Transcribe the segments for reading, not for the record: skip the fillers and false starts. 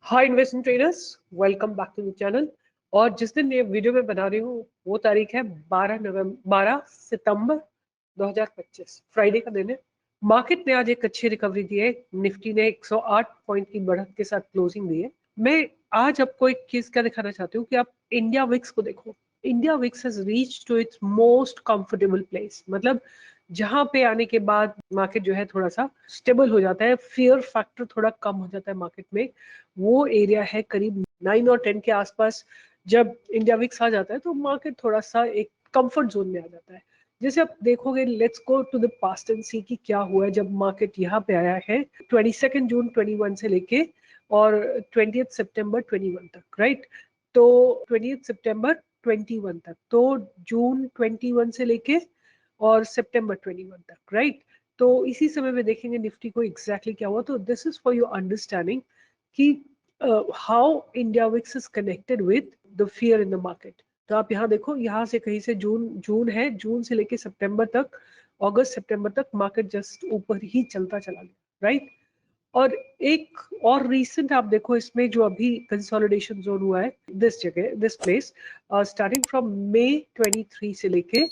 Hi investment traders, welcome back to the channel. और जिस दिन ये वीडियो मैं बना रही हूँ वो तारीख है 12 सितंबर 2025, फ्राइडे का दिन है। मार्केट ने आज एक अच्छी रिकवरी दी है। निफ्टी ने 108 पॉइंट की बढ़त के साथ क्लोजिंग दी है। मैं आज आपको एक चीज क्या दिखाना चाहती हूँ कि आप इंडिया विक्स को देखो। India VIX has reach to its most comfortable place, मतलब जहां पे आने के बाद मार्केट जो है थोड़ा सा स्टेबल हो जाता है, फियर फैक्टर थोड़ा कम हो जाता है मार्केट में। वो एरिया है करीब 9 और 10 के आसपास। जब इंडिया विक्स आ जाता है तो मार्केट थोड़ा सा एक कंफर्ट जोन में आ जाता है। जैसे आप देखोगे, let's go to the past and see कि क्या हुआ है जब मार्केट यहाँ पे आया है 22 जून 21 से लेके और 20 सितंबर 21 तक, राइट। तो 20 सितंबर 21 तक, तो जून 21 से लेके और सितंबर 21 तक, राइट। तो इसी समय में देखेंगे निफ्टी को एग्जैक्टली क्या हुआ। तो this is for your understanding कि how India VIX is connected with the fear in the market. तो आप यहाँ देखो, यहाँ से कहीं से जून जून है, जून से लेके सितंबर तक, अगस्त सितंबर तक मार्केट जस्ट ऊपर ही चलता चला गया, राइट। और एक और रीसेंट आप देखो इसमें जो अभी कंसोलिडेशन जोन हुआ है, दिस जगह, दिस प्लेस, स्टार्टिंग फ्रॉम मई 23 से लेके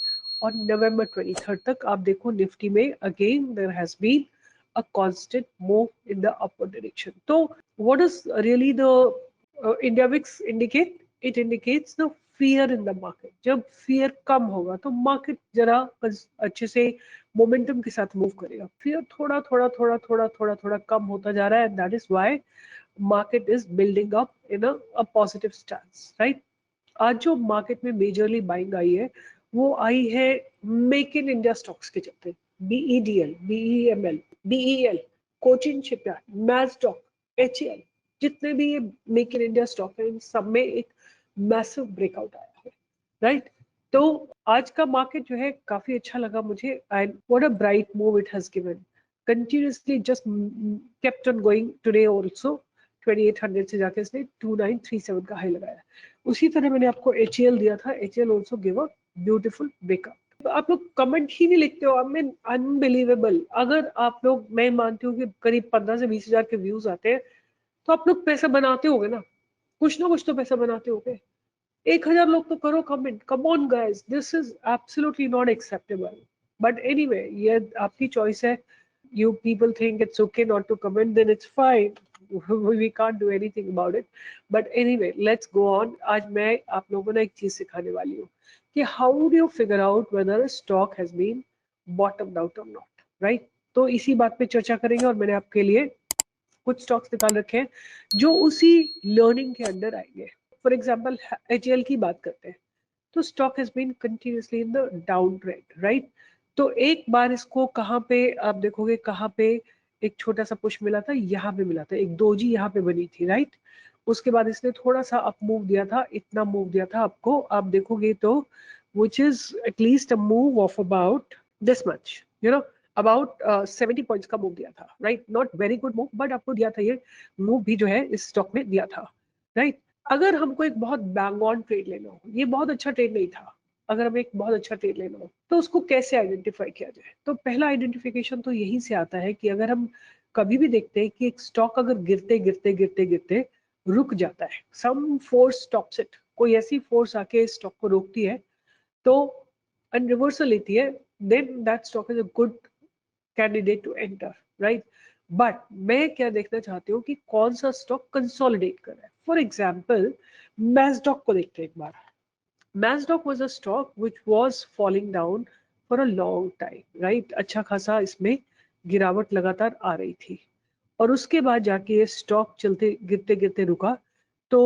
और नवंबर 23 तक आप देखो निफ्टी में again there has been a constant move in the upward direction. So what does really the India VIX indicate? It indicates the fear in the market. जब fear कम होगा तो मार्केट जरा अच्छे से मोमेंटम के साथ मूव करेगा। फिर थोड़ा थोड़ा थोड़ा थोड़ा थोड़ा थोड़ा कम होता जा रहा है, and that is why market is building up in a positive stance, right. आज जो मार्केट में मेजरली बाइंग आई है वो आई है मेक इन इंडिया स्टॉक्स के चलते। BEDL, BEML, BEL, Cochin shipyard, Mazdock, HAL, जितने भी ये मेक इन इंडिया स्टॉक है इन सब में एक मैसिव ब्रेकआउट आया है, राइट। तो आज का मार्केट जो है काफी अच्छा लगा मुझे, and what a bright move it has given. Continuously just kept on going today also. 2800 से जाके इसने 2937 का हाई लगाया। उसी तरह मैंने आपको एचएएल दिया था, HAL also give a beautiful breakup. आप लोग कमेंट ही नहीं लिखते हो, आई मीन अनबिलीवेबल। अगर आप लोग, मैं मानती हूँ कि करीब 15 से 20 हजार के व्यूज आते हैं, तो आप लोग पैसा बनाते होगे ना कुछ तो पैसा बनाते होगे। 1000 लोग तो करो comment, come on guys, this is absolutely not acceptable. But anyway, ये आपकी चॉइस है। You people think it's okay not to comment, then it's fine. We can't do anything about it. But anyway, let's go on. आज मैं आप लोगों को एक चीज सिखाने वाली हूँ कि how do you figure out whether a stock has been bottomed out or not, right? तो इसी बात पे चर्चा करेंगे, और मैंने आपके लिए कुछ स्टॉक्स निकाल रखे हैं जो उसी लर्निंग के अंडर आएंगे। फॉर एग्जाम्पल एचएल की बात करते हैं, तो stock has been continuously in the down trend, right. तो एक बार इसको कहाँ पे आप देखोगे, कहाँ पे एक छोटा सा पुश मिला था, यहाँ पे मिला था, एक दोजी यहाँ पे बनी थी, राइट। उसके बाद इसने थोड़ा सा अप मूव दिया था, इतना मूव दिया था आपको, आप देखोगे तो which is at least a move of about this much, you know, about 70 points का मूव दिया था, right. Not very good move, but आपको दिया था ये मूव भी जो है इस स्टॉक में दिया था, राइट। अगर हमको एक बहुत बैंग ऑन ट्रेड लेना हो, ये बहुत अच्छा ट्रेड नहीं था, अगर हमें एक बहुत अच्छा ट्रेड लेना हो तो उसको कैसे आइडेंटिफाई किया जाए। तो पहला आइडेंटिफिकेशन तो यहीं से आता है कि अगर हम कभी भी देखते हैं कि एक स्टॉक अगर गिरते गिरते गिरते गिरते रुक जाता है, सम फोर्स स्टॉप्स इट, कोई ऐसी फोर्स आके इस स्टॉक को रोकती है, तो एंड रिवर्सल लेती है, then that stock is a good candidate to enter, right. But मैं क्या देखना चाहती हूँ कि कौन सा स्टॉक कंसोलिडेट कर रहा है। फॉर एग्जाम्पल मैस्डॉक को देखते हैं एक बार। Mazdock was a stock which was falling down for a long time, right. अच्छा खासा इसमें गिरावट लगातार आ रही थी, और उसके बाद जाके ये स्टॉक चलते गिरते गिरते रुका। तो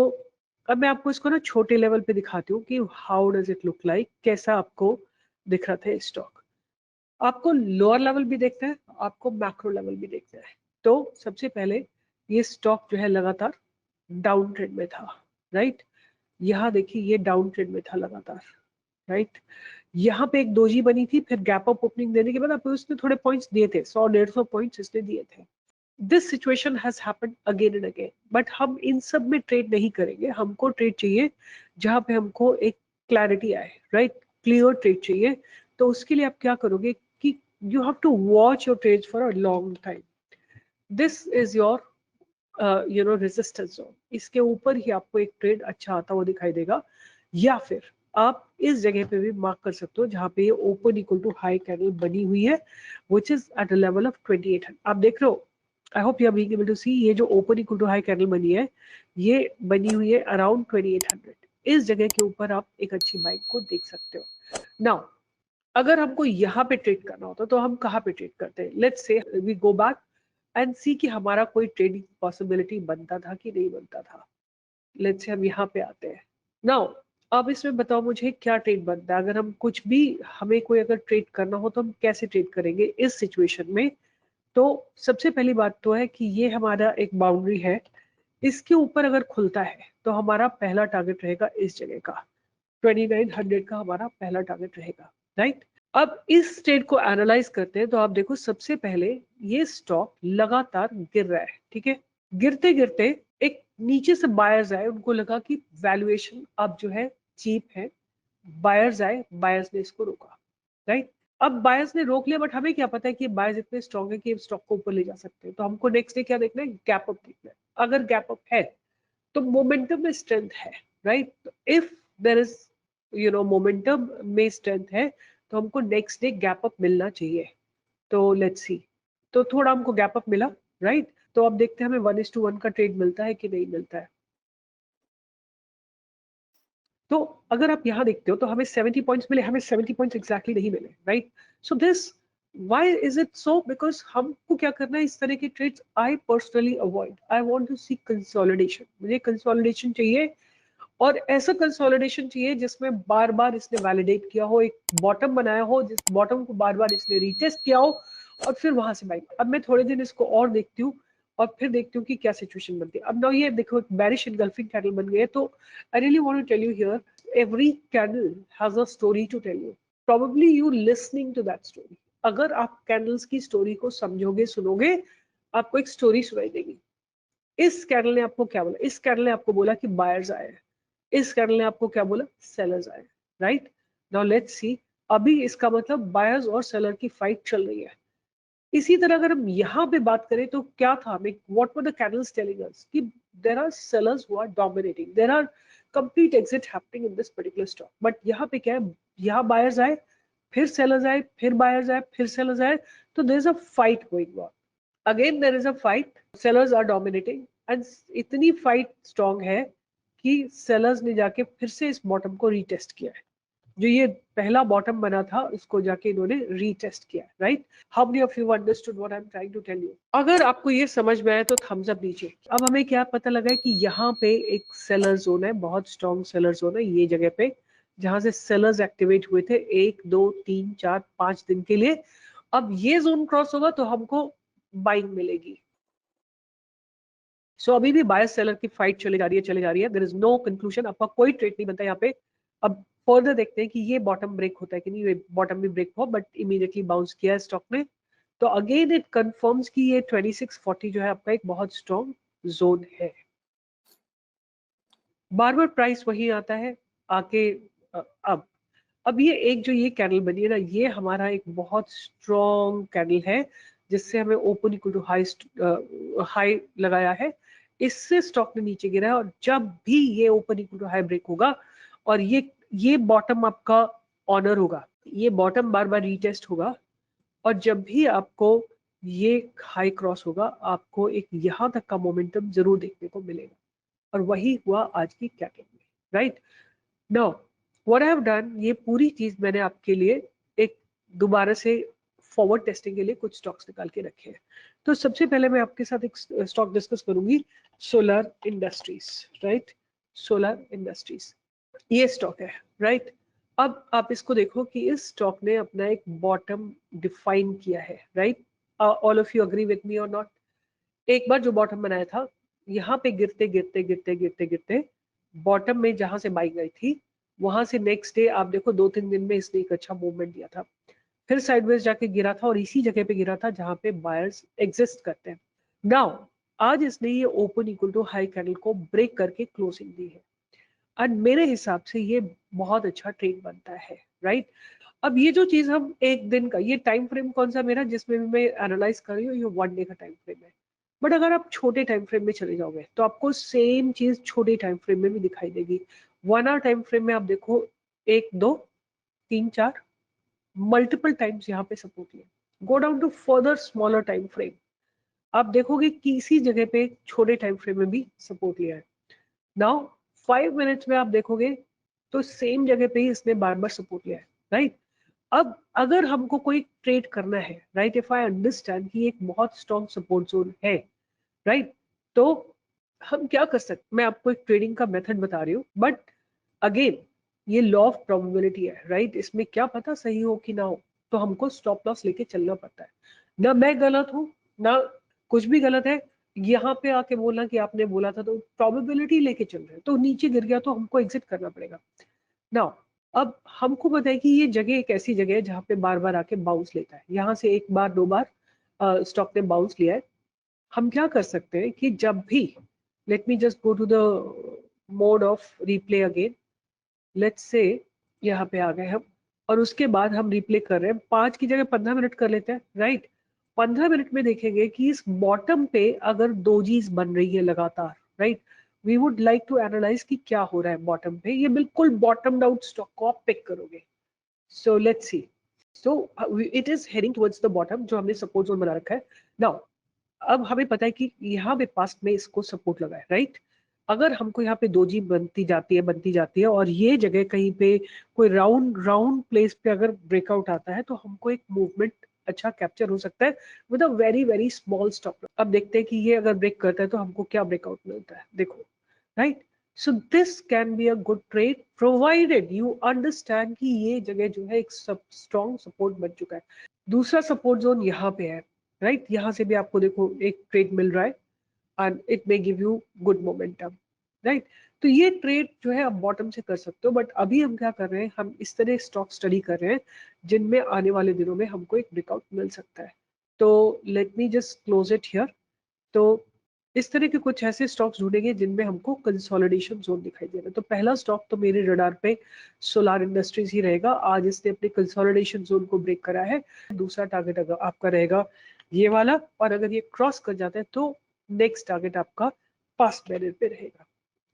अब मैं आपको इसको ना छोटे लेवल पे दिखाती हूँ कि how does it look like, कैसा आपको दिख रहा था स्टॉक। आपको लोअर लेवल भी देखना है, आपको मैक्रो लेवल भी देखना है। तो सबसे पहले ये स्टॉक जो है लगातार डाउन ट्रेंड में था, राइट। यहाँ देखिए ये डाउन ट्रेंड में था लगातार, राइट। यहाँ पे एक दोजी बनी थी, फिर गैप अप ओपनिंग देने के बाद आपको उसने थोड़े पॉइंट्स दिए थे, 100-150 पॉइंट्स इसने दिए थे। This situation has happened again and again, but हम इन सब में ट्रेड नहीं करेंगे। हमको ट्रेड चाहिए जहां पे हमको एक क्लैरिटी आए, राइट, क्लियर ट्रेड चाहिए। तो उसके लिए आप क्या करोगे कि you have to watch your trades for a long time. This is your resistance zone, इसके ऊपर ही आपको एक ट्रेड अच्छा आता हुआ दिखाई देगा, या फिर आप इस जगह पे भी मार्क कर सकते हो जहां पे ये open equal to high candle बनी हुई है, which is at a level of 2800। आप देख रहे हो, I hope you are being able to see, ये जो open equal to high candle बनी है, ये बनी हुई है अराउंड 2800। इस जगह के ऊपर आप एक अच्छी बाइक को देख सकते हो। नाउ अगर हमको यहाँ पे ट्रेड करना होता तो हम कहाँ पे ट्रेड करते हैं? Let's say we go back and see कि हमारा कोई ट्रेडिंग पॉसिबिलिटी बनता था कि नहीं बनता था। लेट्स से हम यहाँ पे आते हैं। नाउ अब इसमें बताओ मुझे क्या ट्रेड बनता है? अगर हम कुछ भी, हमें कोई अगर ट्रेड करना हो तो हम कैसे ट्रेड करेंगे इस सिचुएशन में? तो सबसे पहली बात तो है कि ये हमारा एक बाउंड्री है, इसके ऊपर अगर खुलता है तो हमारा पहला टारगेट रहेगा इस जगह का, 2900 का हमारा पहला टारगेट रहेगा, राइट? अब इस ट्रेड को एनालाइज करते हैं तो आप देखो, सबसे पहले ये स्टॉक लगातार गिर रहा है, ठीक है? गिरते गिरते एक नीचे से बायर्स आए, उनको लगा कि वैल्यूएशन अब जो है चीप है, बायर्स आए, बायर्स ने इसको रोका, राइट? अब बायर्स ने रोक लिया, बट हमें क्या पता है कि बायर्स इतने स्ट्रॉन्ग है कि स्टॉक को ऊपर ले जा सकते हैं। तो हमको नेक्स्ट डे क्या देखना है? गैप अप देखना है। अगर गैप अप है तो मोमेंटम में स्ट्रेंथ है, right? If there is momentum में स्ट्रेंथ है तो हमको नेक्स्ट डे गैप अप मिलना चाहिए। तो लेट्स सी, तो थोड़ा हमको गैप अप मिला, राइट? तो अब देखते हैं हमें 1:1 का ट्रेड मिलता है कि नहीं मिलता है। तो अगर आप यहाँ देखते हो तो हमें 70 पॉइंट्स मिले, हमें 70 पॉइंट्स एग्जैक्टली नहीं मिले, right? So this, why is it so? Because हमको क्या करना है, इस तरह के trades I personally avoid. I want to see consolidation, मुझे कंसोलिडेशन चाहिए, और ऐसा कंसोलिडेशन चाहिए जिसमें बार बार इसने वैलिडेट किया हो, एक बॉटम बनाया हो, जिस बॉटम को बार बार इसने रीटेस्ट किया हो, और फिर वहां से बाइक। अब मैं थोड़े दिन इसको और देखती हूँ और फिर देखती हूँ कि क्या सिचुएशन बनती है। अब ना ये देखो, एक बेरिश इनगल्फिंग कैंडल बन गई है। तो I really want to tell you here, every candle has a story to tell you, probably you listening to that story. अगर आप कैंडल्स की स्टोरी को समझोगे, सुनोगे, आपको एक स्टोरी सुनाई देगी। इस कैंडल ने आपको क्या बोला? इस कैंडल ने आपको बोला कि बायर्स आए, इस कैंडल ने आपको क्या बोला? सेलर्स आए, राइट? नाउ लेट्स सी, अभी इसका मतलब बायर्स और सेलर की फाइट चल रही है। इसी तरह अगर हम यहाँ पे बात करें तो क्या था, what were the candles telling us? कि there are sellers who are dominating, there are complete exit happening in this particular stock. But यहाँ पे क्या है, यहाँ बायर्स आए, फिर सेलर्स आए, फिर बायर्स आए, फिर सेलर्स आए, तो there is a fight going on. Again there is a fight, sellers are dominating, and इतनी फाइट स्ट्रॉन्ग है कि सेलर्स ने जाके फिर से इस बॉटम को रीटेस्ट किया है। जो ये पहला बॉटम बना था उसको जाके इन्होंने रीटेस्ट किया, right? How many of you understood what I am trying to tell you? अगर आपको ये समझ में आए तो थम्स अप दीजिए। अब हमें क्या पता लगा है कि यहाँ पे एक सेलर जोन है, बहुत स्ट्रॉन्ग सेलर जोन है ये जगह पे, जहां से सेलर्स एक्टिवेट हुए थे 1 2 3 4 5 दिन के लिए। अब ये जोन क्रॉस होगा तो हमको बाइंग मिलेगी। सो अभी भी बायर्स सेलर की फाइट चली जा रही है, चली जा रही है। देयर इज नो कंक्लूजन, आपका कोई ट्रेड नहीं बनता यहाँ पे। अब फर्दर देखते हैं कि ये बॉटम ब्रेक होता है कि नहीं। ये बॉटम भी ब्रेक हुआ बट इमीडिएटली बाउंस किया है स्टॉक ने। तो अगेन इट कंफर्म्स कि ये 2640 जो है आपका एक बहुत स्ट्रॉन्ग जोन है। बार बार प्राइस वही आता है आके। अब ये एक जो ये कैंडल बनी है ना, ये हमारा एक बहुत स्ट्रॉन्ग कैंडल है, जिससे हमें ओपन इक्वल टू हाई लगाया है। इससे स्टॉक ने नीचे गिरा है, और जब भी ये open equal to high break होगा और ये बॉटम आपका ऑनर होगा, ये बॉटम बार बार रीटेस्ट होगा, और जब भी आपको ये हाई क्रॉस होगा, आपको एक यहाँ तक का मोमेंटम जरूर देखने को मिलेगा। और वही हुआ आज की कैंडल में, right? Now what I have done, ये पूरी चीज मैंने आपके लिए एक दोबारा से फॉरवर्ड टेस्टिंग के लिए कुछ स्टॉक्स निकाल के रखे हैं। तो सबसे पहले मैं आपके साथ एक स्टॉक डिस्कस करूंगी, solar industries, right? Solar industries ये स्टॉक है, राइट? अब आप इसको देखो कि इस स्टॉक ने अपना एक बॉटम डिफाइन किया है, right? All of you agree with me और नॉट? एक बार जो बॉटम बनाया था, यहाँ पे गिरते गिरते गिरते गिरते गिरते बॉटम में जहां से बाई गई थी, वहां से नेक्स्ट डे आप देखो 2-3 दिन में इसने एक अच्छा मूवमेंट दिया था, फिर साइडवेज जाके गिरा था, और इसी जगह पे गिरा था जहां पे बायर्स एग्जिस्ट करते हैं। नाउ आज इसने ये open equal to high candle को ब्रेक करके क्लोजिंग दी है, एंड मेरे हिसाब से ये बहुत अच्छा ट्रेड बनता है, राइट? अब ये जो चीज हम एक दिन का, ये टाइम फ्रेम कौन सा मेरा जिसमें भी मैं एनालाइज कर रही हूँ, ये 1 डे का टाइम फ्रेम है। बट अगर आप छोटे टाइम फ्रेम में चले जाओगे तो आपको सेम चीज छोटे टाइम फ्रेम में भी दिखाई देगी। 1 आवर टाइम फ्रेम में आप देखो 1 2 3 4 मल्टीपल टाइम्स यहाँ पे सपोर्ट लिया। Go down to further smaller time frame, आप देखोगे कि इसी जगह पे छोटे टाइम फ्रेम में भी सपोर्ट लिया है। नाउ 5 मिनट्स में आप देखोगे तो सेम जगह पे ही इसने बार बार सपोर्ट लिया है, राइट। अब अगर हमको कोई ट्रेड करना है, राइट, इफ आई अंडरस्टैंड कि एक बहुत स्ट्रॉन्ग सपोर्ट जोन है, राइट, तो हम क्या कर सकते, मैं आपको एक ट्रेडिंग का मेथड बता रही हूँ, बट अगेन ये लॉ ऑफ प्रोबेबिलिटी है, राइट। इसमें क्या पता सही हो कि ना हो, तो हमको स्टॉप लॉस लेके चलना पड़ता है। ना मैं गलत हूँ ना कुछ भी गलत है, यहाँ पे आके बोलना कि आपने बोला था, तो प्रोबेबिलिटी लेके चल रहे हैं, तो नीचे गिर गया तो हमको एग्जिट करना पड़ेगा ना। अब हमको पता है कि ये जगह एक ऐसी जगह है जहाँ पे बार बार आके बाउंस लेता है, यहाँ से एक बार दो बार स्टॉक ने बाउंस लिया है। हम क्या कर सकते हैं कि जब भी, let me just go to the mode of replay again, let's say यहाँ पे आ गए हम, और उसके बाद हम रिप्ले कर रहे हैं, 5 की जगह 15 मिनट कर लेते हैं, राइट। 15 मिनट में देखेंगे कि इस बॉटम पे अगर दोजीज बन रही है लगातार, right, we would like to analyse कि क्या हो रहा है बॉटम पे। ये बिल्कुल बॉटम आउट स्टॉक को आप पिक करोगे। So let's see, so it is heading towards the bottom जो हमने सपोर्ट जोन बना रखा है। नाउ अब हमें पता है कि यहाँ पे पास्ट में इसको सपोर्ट लगा है, राइट। अगर हमको यहाँ पे दो जी बनती जाती है और ये जगह कहीं पे कोई राउंड राउंड प्लेस पे अगर ब्रेकआउट आता है तो हमको एक मूवमेंट अच्छा कैप्चर हो सकता है with a very very small stop. अब देखते हैं कि ये अगर ब्रेक करता है तो हमको क्या ब्रेकआउट मिलता है, देखो, right. So this can be a good trade provided you understand कि ये जगह जो है एक स्ट्रॉन्ग सपोर्ट बन चुका है। दूसरा सपोर्ट जोन यहाँ पे है, राइट, यहाँ से भी आपको देखो एक ट्रेड मिल रहा है and it may give you good momentum, right. तो ये ट्रेड जो है आप बॉटम से कर सकते हो, बट अभी हम क्या कर रहे हैं, हम इस तरह स्टॉक स्टडी कर रहे हैं जिनमें आने वाले दिनों में हमको एक ब्रेकआउट मिल सकता है। तो late me just close it here. तो इस तरह के कुछ ऐसे स्टॉक्स ढूंढेंगे जिनमें हमको कंसोलिडेशन जोन दिखाई दे रहा है। तो पहला स्टॉक तो मेरे रडार पे सोलार इंडस्ट्रीज ही रहेगा, आज इसने अपने कंसोलिडेशन जोन को ब्रेक करा है। दूसरा टारगेट अगर आपका रहेगा ये वाला, और अगर ये क्रॉस कर जाता है तो नेक्स्ट टारगेट आपका पास्ट बैरियर पे रहेगा,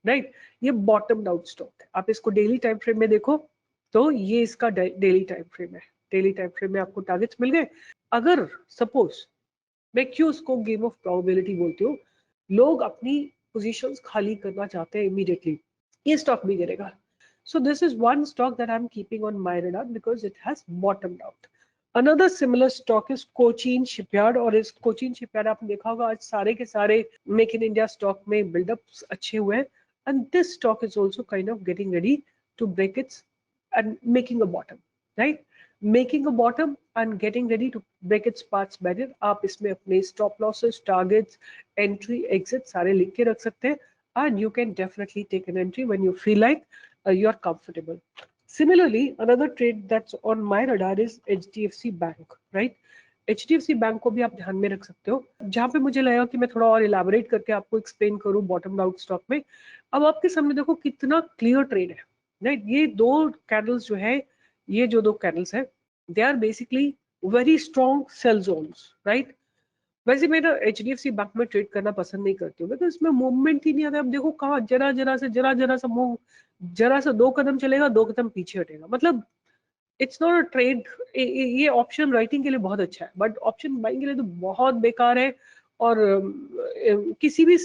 राइट। ये बॉटम आउट स्टॉक है, आप इसको डेली टाइम फ्रेम में देखो तो ये इसका डेली टाइम फ्रेम है। डेली टाइम फ्रेम में आपको टारगेट्स मिल गए। अगर सपोज, मैं क्यों उसको गेम ऑफ प्रोबेबिलिटी बोलती हूँ, लोग अपनी पोजीशंस खाली करना चाहते हैं इमीडिएटली, ये स्टॉक भी गिरेगा। So this is one stock that I am keeping on my radar because it has बॉटम्ड out. Another similar stock is Cochin shipyard, और इस कोचीन शिपयार्ड आपने देखा होगा आज सारे के सारे मेक इन इंडिया स्टॉक में बिल्डअप अच्छे हुए हैं, and this stock is also kind of getting ready to break its and making a bottom, right? Making a bottom and getting ready to break its parts barrier. आप इसमें अपने stop losses, targets, entry, exit सारे लिख के रख सकते हैं, and you can definitely take an entry when you feel like you are comfortable. Similarly, another trade that's on my radar is HDFC Bank, right? HDFC bank को भी आप ध्यान में रख सकते हो, जहां पे मुझे लगा कि मैं थोड़ा और इलाबोरेट करके आपको एक्सप्लेन करूं बॉटम आउट स्टॉक में। अब आपके सामने देखो कितना क्लियर ट्रेड है, राइट। ये दो कैंडल्स जो है, ये जो दो कैंडल्स है, they are basically very strong sell zones, right. वैसे मैं ना HDFC बैंक में ट्रेड करना पसंद नहीं करती हूँ बिकॉज इसमें मूवमेंट ही नहीं आता। अब देखो कहाँ जरा सा मूव, जरा सा 2 कदम चलेगा 2 कदम पीछे हटेगा, मतलब इट्स नॉट अ ट्रेड। ये ऑप्शन राइटिंग के लिए बहुत अच्छा है बट ऑप्शन बाइंग के लिए तो बहुत बेकार है, और किसी भी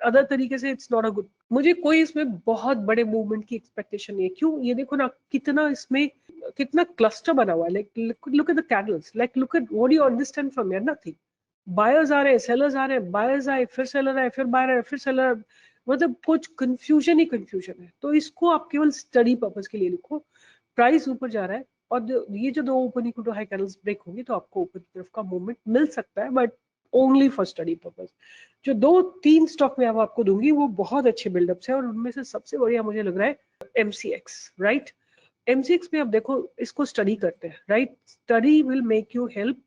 अदर तरीके से इट्स नॉट अ गुड। मुझे कोई इसमें बहुत बड़े मूवमेंट की एक्सपेक्टेशन नहीं है। क्यों, ये देखो ना कितना इसमें कितना क्लस्टर बना हुआ है, like look at the candles, like look at what do you understand from here, nothing. Buyers आ रहे हैं, सेलर्स आ रहे हैं, बायर्स आए फिर सेलर आए, फिर बायर आए फिर सेलर, मतलब कुछ कंफ्यूजन ही कंफ्यूजन है। तो इसको आप केवल स्टडी पर्पज के लिए लिखो। प्राइस ऊपर जा रहा है और ये जो दो open equal to high candles break होंगी तो आपको ऊपर की तरफ का मूवमेंट मिल सकता है, but only for study purpose. जो 2-3 स्टॉक में अब आपको दूंगी वो बहुत अच्छे बिल्डअप्स है, और उनमें से सबसे बढ़िया मुझे लग रहा है MCX, राइट। MCX में आप देखो इसको स्टडी करते हैं, right. Study will make you help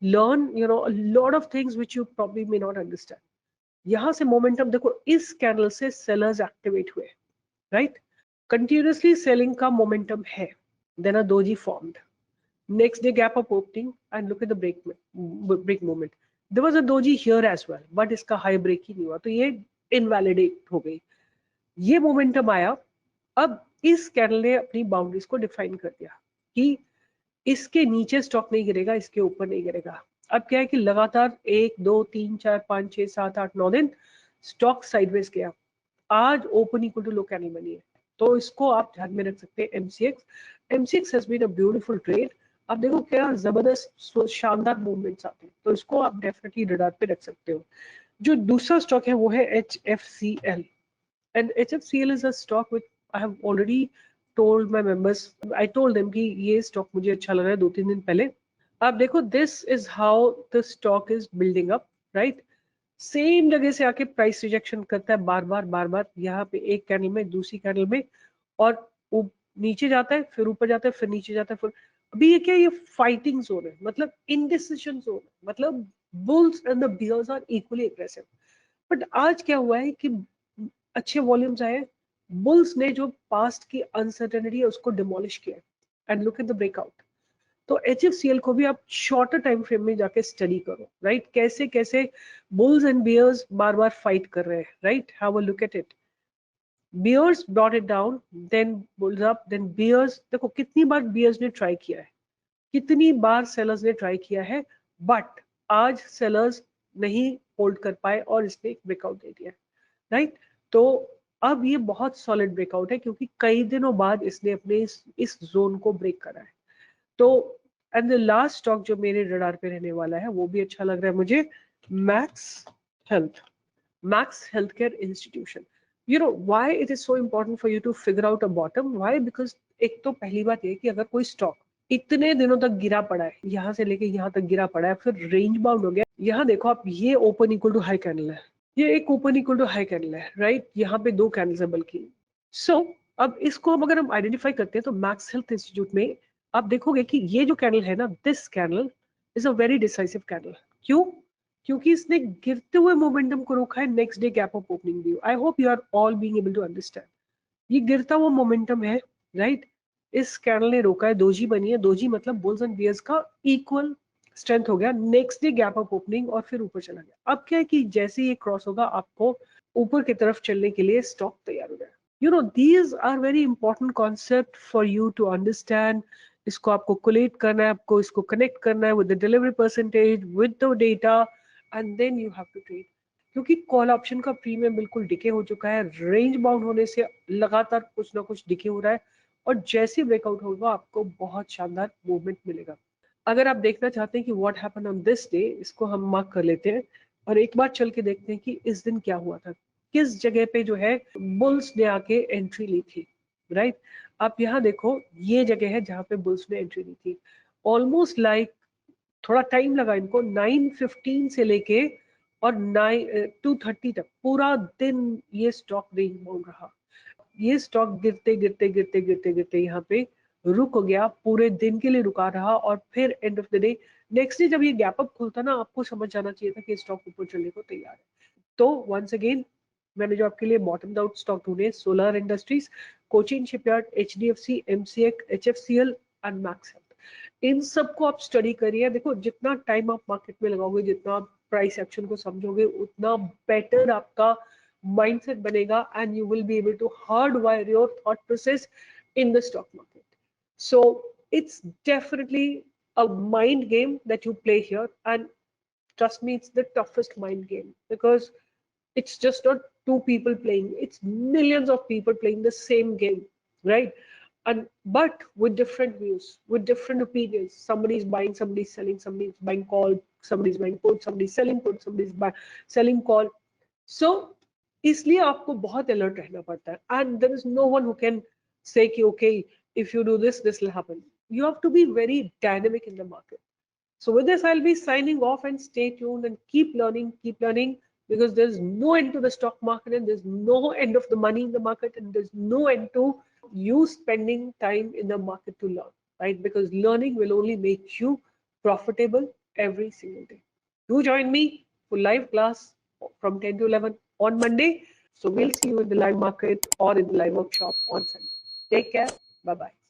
learn a lot of things which you probably may not understand. यहां से मोमेंटम देखो, इस कैंडल से सेलर्स एक्टिवेट हुए, राइट। कंटिन्यूअसली सेलिंग का मोमेंटम है, then a doji formed, next day gap up opening and look at the break movement. There was a doji here as well, but इसका high break ही नहीं हुआ, तो ये invalidate हो गई। ये मोमेंटम आया, अब इस कैंडल ने अपनी बाउंड्रीज को डिफाइन कर दिया कि इसके नीचे स्टॉक नहीं गिरेगा, इसके ऊपर नहीं गिरेगा। अब क्या है कि लगातार 1 2 3 4 5 6 7 8 9 दिन स्टॉक साइडवेज गया, आज open equal to low candle बनी है, तो इसको आप ध्यान में रख सकते हैं। MCX has been a beautiful trade. अब देखो क्या जबरदस्त शानदार मूवमेंट्स आते हैं, तो इसको आप डेफिनेटली रडार पे रख सकते हो। जो दूसरा स्टॉक है वो है HFCL, and HFCL is a stock which I have already told my members, I told them कि ये स्टॉक मुझे अच्छा लग रहा है 2-3 दिन पहले। आप देखो this is how the stock is building up, right. Same जगह से आके प्राइस रिजेक्शन करता है बार बार, यहाँ पे एक कैंडल में, दूसरी कैंडल में, और नीचे जाता है, फिर ऊपर जाता है, फिर नीचे जाता है, फिर अभी ये क्या, ये फाइटिंग जोन है, मतलब इनडिसिजन जोन है, मतलब bulls and the bears are equally aggressive. But आज क्या हुआ है कि अच्छे वॉल्यूम्स आए, बुल्स ने जो पास्ट की अनसर्टेनिटी है उसको डिमोलिश किया, and look at the breakout. तो HFCL को भी आप शॉर्टर टाइम फ्रेम में जाके स्टडी करो, राइट, कैसे कैसे बुल्स एंड बियर्स बार बार फाइट कर रहे हैं, right, have a look at it. Bears brought it down, then bulls up, then bears, देखो कितनी बार बियर्स ने ट्राई किया है, कितनी बार सेलर्स ने ट्राई किया है, बट आज सेलर्स नहीं होल्ड कर पाए और इसने एक ब्रेकआउट दे दिया, राइट। तो अब ये बहुत सॉलिड ब्रेकआउट है, क्योंकि कई दिनों बाद इसने अपने इस जोन को ब्रेक करा है। तो एंड द लास्ट स्टॉक जो मेरे रडार पे रहने वाला है वो भी अच्छा लग रहा है मुझे, Max Health, Max Health care institution. You know why it is so important for you to figure out a bottom, why, because एक तो पहली बात ये कि अगर कोई स्टॉक इतने दिनों तक गिरा पड़ा है, यहाँ से लेके यहाँ तक गिरा पड़ा है, फिर रेंज बाउंड हो गया, यहाँ देखो आप, ये open equal to high candle है, ये एक open equal to high candle है, राइट, यहाँ पे 2 कैंडल्स है बल्कि। सो अब इसको अगर हम आइडेंटिफाई करते हैं तो मैक्स हेल्थ इंस्टीट्यूट में आप देखोगे कि ये जो कैंडल है ना, this candle is a very decisive candle. क्यों? क्योंकि इसने गिरते हुए मोमेंटम को रोका है, next day gap up opening दी। I hope you are all being able to understand. ये गिरता हुआ मोमेंटम है, राइट, इस कैंडल ने रोका है, दोजी बनी है, दोजी मतलब बुल्स एंड बियर्स का इक्वल स्ट्रेंथ हो गया, next day gap up opening और फिर ऊपर चला गया। अब क्या है कि जैसे ये क्रॉस होगा, आपको ऊपर की तरफ चलने के लिए स्टॉक तैयार हो जाएगा। You know, these are very important concept for you to understand. इसको आपको कोलेट करना है, आपको इसको कनेक्ट करना है with the delivery percentage, with the data, and then you have to trade. क्योंकि कॉल ऑप्शन का प्रीमियम बिल्कुल डिके हो चुका है, रेंज बाउंड होने से लगातार कुछ ना कुछ डिके हो रहा है, और जैसे ब्रेकआउट होगा आपको बहुत शानदार मूवमेंट मिलेगा। अगर आप देखना चाहते हैं कि what happened on this day, इसको हम मार्क कर लेते हैं और एक बार चल के देखते हैं कि इस दिन क्या हुआ था, किस जगह पे जो है बुल्स ने आके एंट्री ली थी, राइट। आप यहाँ देखो, ये जगह है जहाँ पे बुल्स ने एंट्री ली थी, ऑलमोस्ट लाइक थोड़ा टाइम लगा इनको, 9:15 से लेके और 2:30 तक पूरा दिन ये स्टॉक रेंज बाउंड रहा। ये स्टॉक गिरते गिरते गिरते गिरते गिरते यहाँ पे रुक गया, पूरे दिन के लिए रुका रहा, और फिर end of the day next day जब ये गैप अप खुलता ना, आपको समझ जाना चाहिए था कि स्टॉक ऊपर चलने को तैयार है। तो वंस अगेन मैंने जो आपके लिए बॉटम आउट स्टॉक ढूंढे, Solar Industries, Cochin Shipyard, HDFC, MCX, HFCL and Max Health, इन सबको आप स्टडी करिए। देखो जितना टाइम आप मार्केट में लगाओगे, जितना आप प्राइस एक्शन को समझोगे, उतना बेटर आपका mindset बनेगा, and you will be able to hardwire your thought process in the stock market. So it's definitely a mind game that you play here, and trust me, it's the toughest mind game, because it's just not two people playing, it's millions of people playing the same game, right? And but with different views, with different opinions. Somebody's buying, somebody's selling, somebody's buying call, somebody's buying put, somebody's selling put, somebody's selling call. So इसलिए आपको बहुत alert रहना पड़ता है, and there is no one who can say कि okay, if you do this, this will happen. You have to be very dynamic in the market. So with this, I'll be signing off, and stay tuned and keep learning, because there's no end to the stock market, and there's no end of the money in the market, and there's no end to you spending time in the market to learn, right? Because learning will only make you profitable every single day. Do join me for live class from 10 to 11 on Monday. So we'll see you in the live market or in the live workshop on Sunday. Take care. Bye-bye.